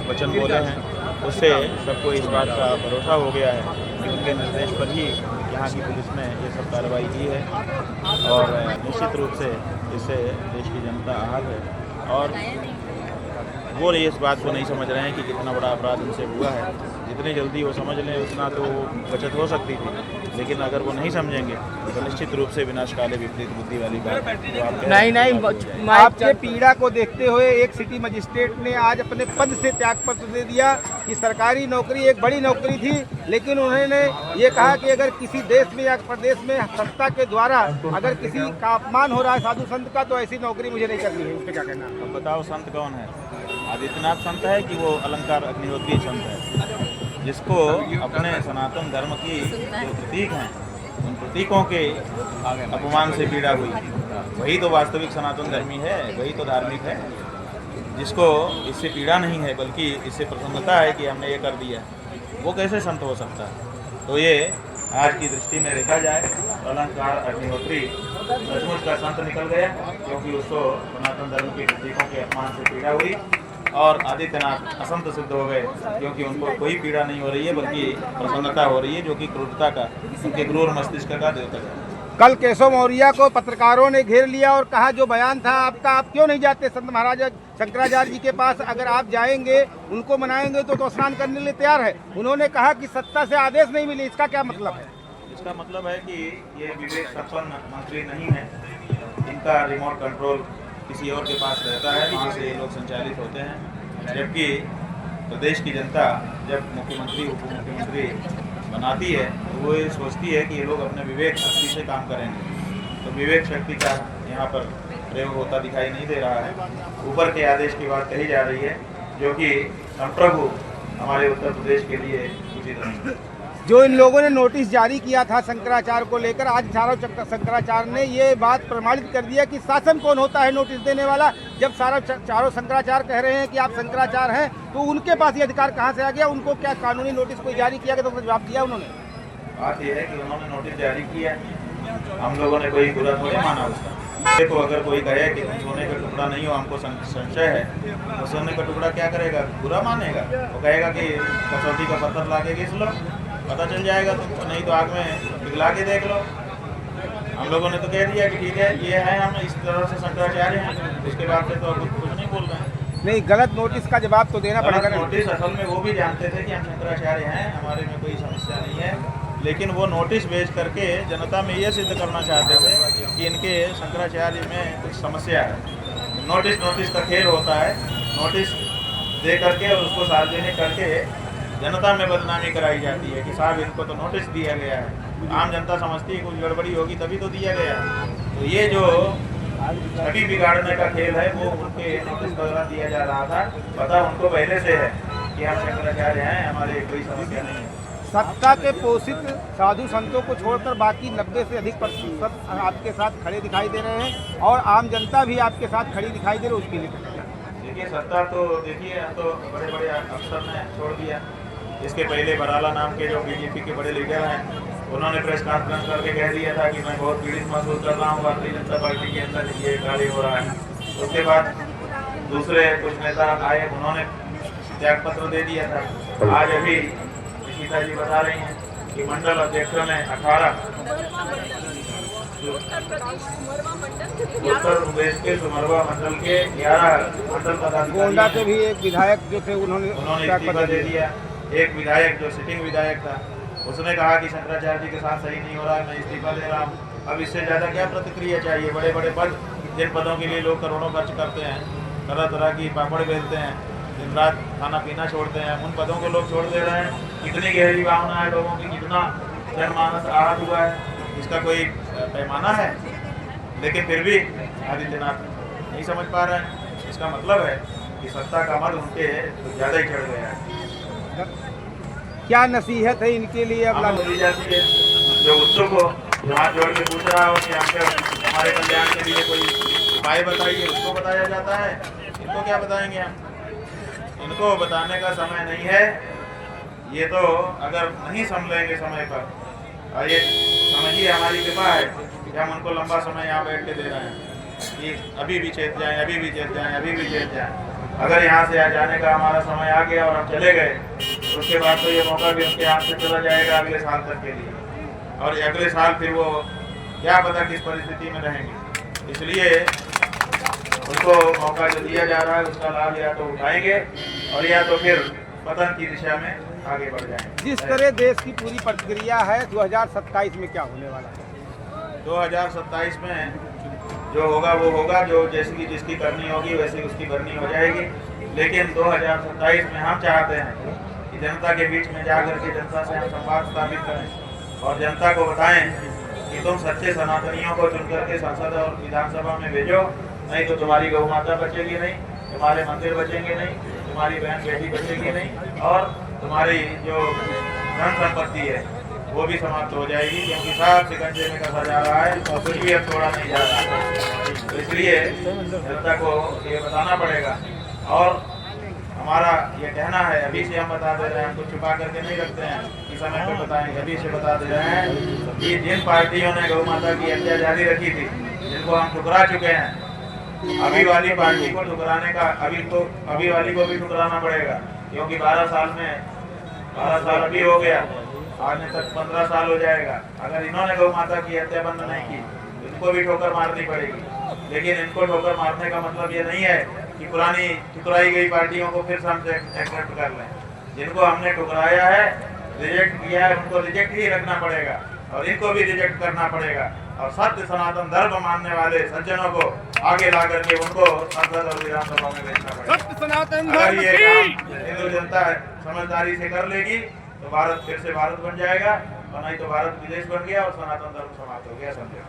वचन बोले हैं, उससे सबको इस बात का भरोसा हो गया है कि उनके निर्देश पर ही यहाँ की पुलिस ने ये सब कार्रवाई की है। और निश्चित रूप से इससे देश की जनता आहत है और वो इस बात को नहीं समझ रहे हैं कि कितना बड़ा अपराध उनसे हुआ है। जितनी जल्दी वो समझ लें उतना तो बचत हो सकती थी, लेकिन अगर वो नहीं समझेंगे तो निश्चित रूप से विनाश काले विपरीत बुद्धि वाली बात जो आप नहीं आपके पीड़ा को देखते हुए एक सिटी मजिस्ट्रेट ने आज अपने पद से त्यागपत्र दे दिया कि सरकारी नौकरी एक बड़ी नौकरी थी, लेकिन उन्होंने ये कहा कि अगर किसी देश में या प्रदेश में सत्ता के द्वारा अगर किसी का अपमान हो रहा है साधु संत का, तो ऐसी नौकरी मुझे नहीं करनी है। उस पर क्या कहना है? अब बताओ संत कौन है? आदित्यनाथ संत है कि वो अलंकार अग्निहोत्री संत है, जिसको अपने सनातन धर्म की जो प्रतीक हैं उन प्रतीकों के अपमान से पीड़ा हुई? वही तो वास्तविक सनातन धर्मी है, वही तो धार्मिक है, जिसको इससे पीड़ा नहीं है बल्कि इससे प्रसन्नता है कि हमने ये कर दिया। वो कैसे संत हो सकता है? तो ये आज की दृष्टि में देखा जाए तो अलंकार अग्निहोत्री सचमुच का संत निकल गया, क्योंकि उसको सनातन धर्म के प्रतीकों के अपमान से पीड़ा हुई। और आदित्यनाथ असंत सिद्ध हो गए, क्योंकि उनको कोई पीड़ा नहीं हो रही है बल्कि प्रसन्नता हो रही है, जो कि क्रूरता का, उनके क्रूर मस्तिष्क का द्योतक है। कल केशव मौर्य को पत्रकारों ने घेर लिया और कहा जो बयान था आपका, आप क्यों नहीं जाते संत महाराज शंकराचार्य जी के पास? अगर आप जाएंगे उनको मनाएंगे तो स्नान करने के लिए तैयार है। उन्होंने कहा कि सत्ता से आदेश नहीं मिले। इसका क्या मतलब है? इसका मतलब है कि ये विवेक संपन्न मंत्री नहीं है, इनका रिमोट कंट्रोल किसी और के पास रहता है, वहाँ से ये लोग संचालित होते हैं। जबकि प्रदेश की जनता जब मुख्यमंत्री उप मुख्यमंत्री बनाती है तो वो ये सोचती है कि ये लोग अपने विवेक शक्ति से काम करेंगे। तो विवेक शक्ति का यहाँ पर प्रयोग होता दिखाई नहीं दे रहा है। ऊपर के आदेश की बात कही जा रही है, जो कि संप्रभु हमारे उत्तर प्रदेश के लिए उचित नहीं। जो इन लोगों ने नोटिस जारी किया था शंकराचार्य को लेकर, आज शंकराचार्य ने ये बात प्रमाणित कर दिया कि शासन कौन होता है नोटिस देने वाला। जब चारों शंकराचार्य कह रहे हैं कि आप शंकराचार्य हैं, तो उनके पास ये अधिकार कहाँ से आ गया? उनको क्या कानूनी नोटिस कोई जारी किया गया? तो जवाब दिया उन्होंने। बात यह है कि उन्होंने नोटिस जारी किया, हम लोगों ने कोई बुरा थोड़ी माना उसका। देखो, अगर कोई कहे कि सोने का टुकड़ा नहीं हो, हमको संशय है, तो सोने का टुकड़ा क्या करेगा? बुरा मानेगा। वो कहेगा कि कसौटी का पत्थर ला के घिस लो, पता चल जाएगा तुमको, नहीं तो आग में पिघला के देख लो। हम लोगों ने तो कह दिया कि ठीक है, ये है, हम इस तरह से शंकराचार्य हैं। उसके बाद से तो कुछ नहीं बोल रहे हैं। नहीं, गलत नोटिस का जवाब तो देना पड़ेगा। नोटिस असल में वो भी जानते थे कि हम शंकराचार्य हैं, हमारे में कोई समस्या नहीं है, लेकिन वो नोटिस भेज करके जनता में ये सिद्ध करना चाहते थे कि इनके शंकराचार्य में कुछ समस्या है। नोटिस का खेल होता है। नोटिस दे करके और उसको सार्वजनिक करके जनता में बदनामी कराई जाती है कि साहब इनको तो नोटिस दिया गया है। आम जनता समझती है कुछ गड़बड़ी होगी तभी तो दिया गया है। तो ये जो छवि बिगाड़ने का खेल है वो उनके नोटिस द्वारा दिया जा रहा था। पता उनको पहले से है कि हम शंकराचार्य हैं, हमारे कोई समस्या नहीं है। सत्ता के पोषित साधु संतों को छोड़कर बाकी 90 से अधिक प्रतिशत आपके साथ खड़े दिखाई दे रहे हैं और आम जनता भी आपके साथ खड़ी दिखाई दे रही है। उसके लिए देखिए, सत्ता तो देखिए तो बड़े बड़े अफसर ने छोड़ दिया। इसके पहले बराला नाम के जो बीजेपी के बड़े लीडर हैं, उन्होंने प्रेस कॉन्फ्रेंस करके कह दिया था कि मैं बहुत पीड़ित महसूस कर रहा हूँ, भारतीय जनता पार्टी के अंदर ये कार्य हो रहा है। उसके बाद दूसरे कुछ नेता आए, उन्होंने त्यागपत्र दे दिया था। आज अभी सीता जी बता रही हैं कि मंडल अध्यक्षों ने 18 उत्तर प्रदेश के सुमरवा मंडल के 11 मंडल पदाधिकारी, गोंडा के भी एक विधायक जो थे उन्होंने इस्तीफा दे दिया। एक विधायक जो सिटिंग विधायक था, उसने कहा कि शंकराचार्य जी के साथ सही नहीं हो रहा है, मैं इस्तीफा दे रहा हूँ। अब इससे ज़्यादा क्या प्रतिक्रिया चाहिए? बड़े बड़े पद, जिन पदों के लिए लोग करोड़ों खर्च करते हैं, तरह तरह की पापड़ बेचते हैं, दिन रात खाना पीना छोड़ते हैं, उन पदों को लोग छोड़ दे रहे हैं। कितनी गहरी भावना है लोगों की, कितना जनमानस आहत हुआ है, इसका कोई पैमाना है। लेकिन फिर भी आदित्यनाथ नहीं समझ पा रहे हैं। इसका मतलब है कि सत्ता का मद उनके ज़्यादा ही चढ़ गया है। क्या नसीहत है इनके लिए? अब दी जाती है जो उत्सुक हो, जो हाथ जोड़ के पूछ रहा हो कि हमारे कल्याण के लिए कोई उपाय बताइए, उसको बताया जाता है। इनको क्या बताएंगे हम? इनको बताने का समय नहीं है। ये तो अगर नहीं संभलेंगे समय पर, और ये समझिए हमारी कृपा है कि हम उनको लंबा समय यहाँ बैठ के दे रहे हैं कि अभी भी चेत जाएं, अभी भी चेत जाएं, अभी भी चेत जाएं। अगर यहाँ से आ जाने का हमारा समय आ गया और हम चले गए तो उसके बाद तो ये मौका भी उनके हाथ से चला जाएगा अगले साल तक के लिए, और अगले साल फिर वो क्या पता किस परिस्थिति में रहेंगे। इसलिए उनको मौका जो दिया जा रहा है उसका लाभ या तो उठाएंगे और या तो फिर पतन की दिशा में आगे बढ़ जाएंगे। जिस तरह देश की पूरी प्रक्रिया है 2027 में क्या होने वाला है? 2027 में जो होगा वो होगा, जो जैसी जिसकी करनी होगी वैसी उसकी भरनी हो जाएगी। लेकिन 2027 में हम चाहते हैं कि जनता के बीच में जाकर के जनता से हम संवाद स्थापित करें और जनता को बताएं कि तुम सच्चे सनातनियों को चुन करके संसद और विधानसभा में भेजो, नहीं तो तुम्हारी गौ माता बचेगी नहीं, तुम्हारे मंदिर बचेंगे नहीं, तुम्हारी बहन बेटी बचेगी नहीं, और तुम्हारी जो धन संपत्ति है वो भी समाप्त हो जाएगी, क्योंकि सब शिकंजे में कसा जा रहा है और कुछ भी अब छोड़ा नहीं जा रहा है। तो इसलिए जनता को ये बताना पड़ेगा और हमारा ये कहना है, अभी से हम बता दे रहे हैं, हम कुछ छुपा करके नहीं रखते हैं कि समय पर बताएंगे, अभी से बता दे रहे हैं कि जिन पार्टियों ने गौ माता की हत्या जारी रखी थी, जिनको हम ठुकरा चुके हैं, अभी वाली पार्टी को ठुकराने का अभी वाली को भी ठुकराना पड़ेगा, क्योंकि 12 साल अभी हो गया, आने तक 15 साल हो जाएगा। अगर इन्होंने गौ माता की हत्या बंद नहीं की तो इनको भी ठोकर मारनी पड़ेगी। लेकिन इनको ठोकर मारने का मतलब ये नहीं है कि पुरानी ठुकराई गई पार्टियों को फिर से हमसे एक्सेप्ट कर लें। जिनको हमने ठुकराया है, रिजेक्ट किया है, उनको रिजेक्ट ही रखना पड़ेगा और इनको भी रिजेक्ट करना पड़ेगा और सत्य सनातन धर्म मानने वाले सज्जनों को आगे ला करके उनको संसद और विधानसभा में भेजना पड़ेगा। अगर ये काम हिंदू जनता समझदारी से कर लेगी तो भारत फिर से भारत बन जाएगा, और नहीं तो भारत विदेश बन गया और सनातन धर्म समाप्त हो गया। समझे।